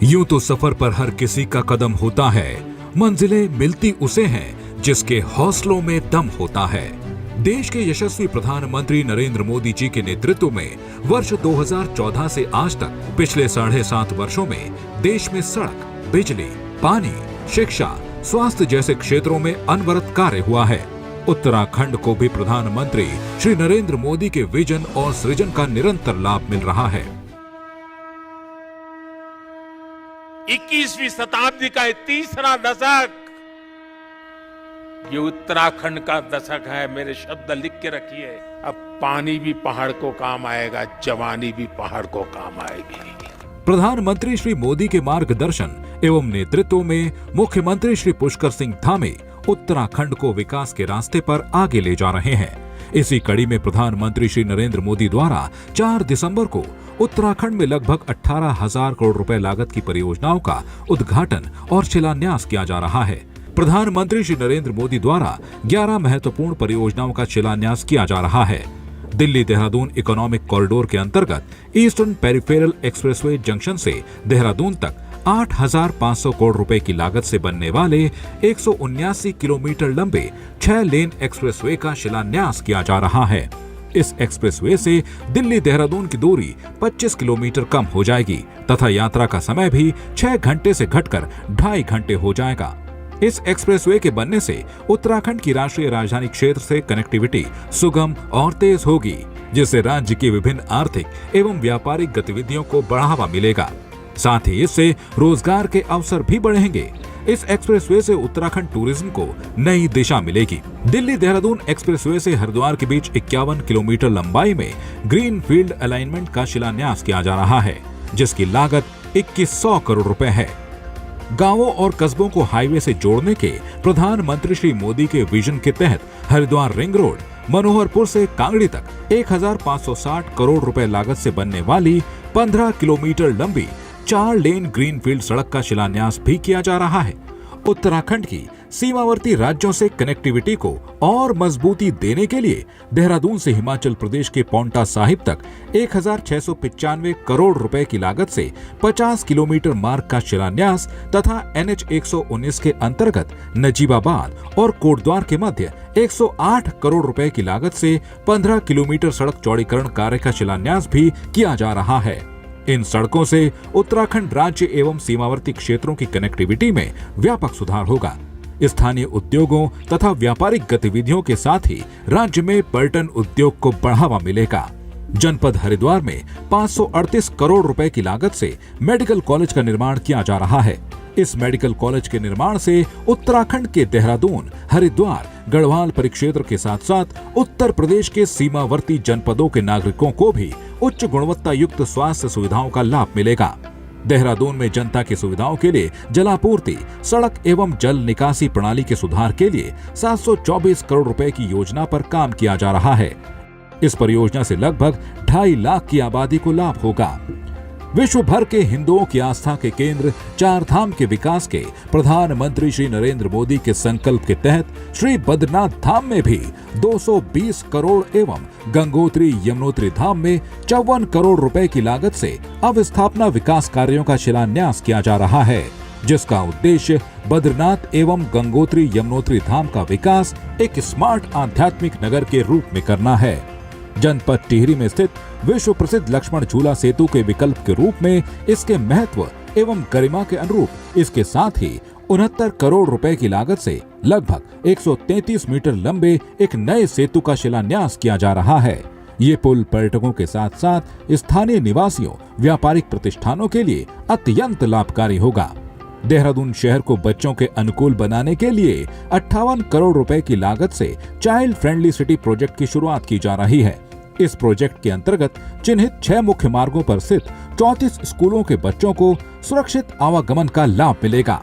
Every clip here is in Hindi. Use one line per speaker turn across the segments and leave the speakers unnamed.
यूं तो सफर पर हर किसी का कदम होता है, मंजिलें मिलती उसे हैं जिसके हौसलों में दम होता है। देश के यशस्वी प्रधानमंत्री नरेंद्र मोदी जी के नेतृत्व में वर्ष 2014 से आज तक पिछले 7.5 वर्षों में देश में सड़क, बिजली, पानी, शिक्षा, स्वास्थ्य जैसे क्षेत्रों में अनवरत कार्य हुआ है। उत्तराखंड को भी प्रधानमंत्री श्री नरेंद्र मोदी के विजन और सृजन का निरंतर लाभ मिल रहा है।
21वीं शताब्दी का ये तीसरा दशक, ये उत्तराखंड का दशक है। मेरे शब्द लिख के रखिए। अब पानी भी पहाड़ को काम आएगा, जवानी भी पहाड़ को काम आएगी।
प्रधानमंत्री श्री मोदी के मार्गदर्शन एवं नेतृत्व में मुख्यमंत्री श्री पुष्कर सिंह धामी उत्तराखंड को विकास के रास्ते पर आगे ले जा रहे हैं। इसी कड़ी में प्रधानमंत्री श्री नरेंद्र मोदी द्वारा 4 दिसंबर को उत्तराखंड में लगभग 18,000 करोड़ रुपए लागत की परियोजनाओं का उद्घाटन और शिलान्यास किया जा रहा है। प्रधानमंत्री श्री नरेंद्र मोदी द्वारा 11 महत्वपूर्ण परियोजनाओं का शिलान्यास किया जा रहा है। दिल्ली देहरादून इकोनॉमिक कॉरिडोर के अंतर्गत ईस्टर्न पेरिफेरल एक्सप्रेसवे जंक्शन से देहरादून तक 8,500 करोड़ रुपए की लागत से बनने वाले 179 किलोमीटर लंबे 6 लेन एक्सप्रेसवे का शिलान्यास किया जा रहा है। इस एक्सप्रेसवे से दिल्ली देहरादून की दूरी 25 किलोमीटर कम हो जाएगी तथा यात्रा का समय भी 6 घंटे से घटकर 2.5 घंटे हो जाएगा। इस एक्सप्रेसवे के बनने से उत्तराखंड की राष्ट्रीय राजधानी क्षेत्र से कनेक्टिविटी सुगम और तेज होगी, जिससे राज्य की विभिन्न आर्थिक एवं व्यापारिक गतिविधियों को बढ़ावा मिलेगा। साथ ही इससे रोजगार के अवसर भी बढ़ेंगे। इस एक्सप्रेसवे से उत्तराखंड टूरिज्म को नई दिशा मिलेगी। दिल्ली देहरादून एक्सप्रेसवे से हरिद्वार के बीच 51 किलोमीटर लंबाई में ग्रीन फील्ड अलाइनमेंट का शिलान्यास किया जा रहा है, जिसकी लागत 2100 करोड़ रुपए है। गांवों और कस्बों को हाईवे से जोड़ने के प्रधानमंत्री श्री मोदी के विजन के तहत हरिद्वार रिंग रोड, मनोहरपुर से कांगड़ी तक 1,560 करोड़ रुपए लागत से बनने वाली 15 किलोमीटर लंबी 4 लेन ग्रीनफील्ड सड़क का शिलान्यास भी किया जा रहा है। उत्तराखंड की सीमावर्ती राज्यों से कनेक्टिविटी को और मजबूती देने के लिए देहरादून से हिमाचल प्रदेश के पांवटा साहिब तक 1,695 करोड़ रुपए की लागत से 50 किलोमीटर मार्ग का शिलान्यास तथा NH 119 के अंतर्गत नजीबाबाद और कोटद्वार के मध्य 108 करोड़ रुपए की लागत से 15 किलोमीटर सड़क चौड़ीकरण कार्य का शिलान्यास भी किया जा रहा है। इन सड़कों से उत्तराखंड राज्य एवं सीमावर्ती क्षेत्रों की कनेक्टिविटी में व्यापक सुधार होगा। स्थानीय उद्योगों तथा व्यापारिक गतिविधियों के साथ ही राज्य में पर्यटन उद्योग को बढ़ावा मिलेगा। जनपद हरिद्वार में 538 करोड़ रुपए की लागत से मेडिकल कॉलेज का निर्माण किया जा रहा है। इस मेडिकल कॉलेज के निर्माण से उत्तराखंड के देहरादून, हरिद्वार, गढ़वाल परिक्षेत्र के साथ साथ उत्तर प्रदेश के सीमावर्ती जनपदों के नागरिकों को भी उच्च गुणवत्ता युक्त स्वास्थ्य सुविधाओं का लाभ मिलेगा। देहरादून में जनता की सुविधाओं के लिए जलापूर्ति, सड़क एवं जल निकासी प्रणाली के सुधार के लिए 724 करोड़ रुपए की योजना पर काम किया जा रहा है। इस परियोजना से लगभग 2.5 लाख की आबादी को लाभ होगा। विश्व भर के हिंदुओं की आस्था के केंद्र 4 धाम के विकास के प्रधानमंत्री श्री नरेंद्र मोदी के संकल्प के तहत श्री बद्रीनाथ धाम में भी 220 करोड़ एवं गंगोत्री यमुनोत्री धाम में 54 करोड़ रुपए की लागत से अवस्थापना विकास कार्यों का शिलान्यास किया जा रहा है, जिसका उद्देश्य बद्रीनाथ एवं गंगोत्री यमुनोत्री धाम का विकास एक स्मार्ट आध्यात्मिक नगर के रूप में करना है। जनपद टिहरी में स्थित विश्व प्रसिद्ध लक्ष्मण झूला सेतु के विकल्प के रूप में इसके महत्व एवं गरिमा के अनुरूप इसके साथ ही 69 करोड़ रुपए की लागत से लगभग 133 मीटर लंबे एक नए सेतु का शिलान्यास किया जा रहा है। ये पुल पर्यटकों के साथ साथ स्थानीय निवासियों, व्यापारिक प्रतिष्ठानों के लिए अत्यंत लाभकारी होगा। देहरादून शहर को बच्चों के अनुकूल बनाने के लिए 58 करोड़ रुपए की लागत से चाइल्ड फ्रेंडली सिटी प्रोजेक्ट की शुरुआत की जा रही है। इस प्रोजेक्ट के अंतर्गत चिन्हित 6 मुख्य मार्गों पर स्थित 34 स्कूलों के बच्चों को सुरक्षित आवागमन का लाभ मिलेगा।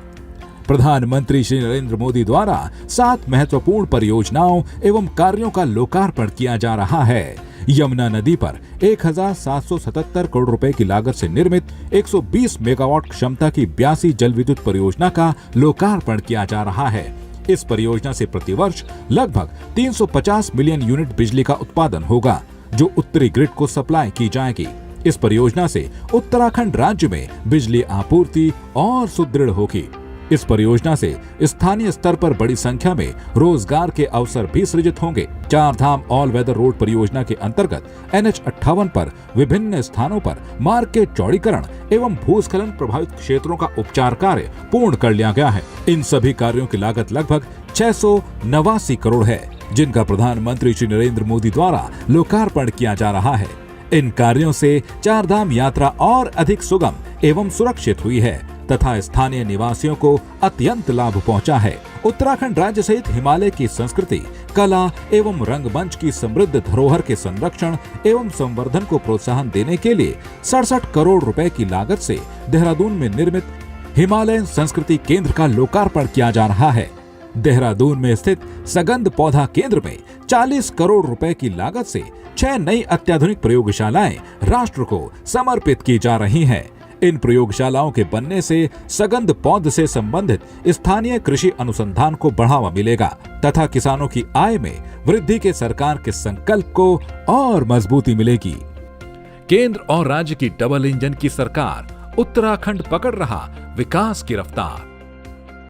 प्रधानमंत्री श्री नरेंद्र मोदी द्वारा 7 महत्वपूर्ण परियोजनाओं एवं कार्यों का लोकार्पण किया जा रहा है। यमुना नदी पर 1,777 करोड़ रुपए की लागत से निर्मित 120 मेगावाट क्षमता की 82 जल विद्युत परियोजना का लोकार्पण किया जा रहा है। इस परियोजना से प्रतिवर्ष लगभग 350 मिलियन यूनिट बिजली का उत्पादन होगा, जो उत्तरी ग्रिड को सप्लाई की जाएगी। इस परियोजना से उत्तराखंड राज्य में बिजली आपूर्ति और सुदृढ़ होगी। इस परियोजना से स्थानीय स्तर पर बड़ी संख्या में रोजगार के अवसर भी सृजित होंगे। चार धाम ऑल वेदर रोड परियोजना के अंतर्गत NH58 पर विभिन्न स्थानों पर मार्ग के चौड़ीकरण एवं भूस्खलन प्रभावित क्षेत्रों का उपचार कार्य पूर्ण कर लिया गया है। इन सभी कार्यों की लागत लगभग 689 करोड़ है, जिनका प्रधानमंत्री श्री नरेंद्र मोदी द्वारा लोकार्पण किया जा रहा है। इन कार्यों से चार धाम यात्रा और अधिक सुगम एवं सुरक्षित हुई है तथा स्थानीय निवासियों को अत्यंत लाभ पहुंचा है। उत्तराखंड राज्य सहित हिमालय की संस्कृति, कला एवं रंगमंच की समृद्ध धरोहर के संरक्षण एवं संवर्धन को प्रोत्साहन देने के लिए 67 करोड़ रुपए की लागत से देहरादून में निर्मित हिमालयन संस्कृति केंद्र का लोकार्पण किया जा रहा है। देहरादून में स्थित सगंध पौधा केंद्र में 40 करोड़ रुपए की लागत से 6 नई अत्याधुनिक प्रयोगशालाएं राष्ट्र को समर्पित की जा रही हैं। इन प्रयोगशालाओं के बनने से सगंध पौध से संबंधित स्थानीय कृषि अनुसंधान को बढ़ावा मिलेगा तथा किसानों की आय में वृद्धि के सरकार के संकल्प को और मजबूती मिलेगी। केंद्र और राज्य की डबल इंजन की सरकार उत्तराखंड पकड़ रहा विकास की रफ्तार।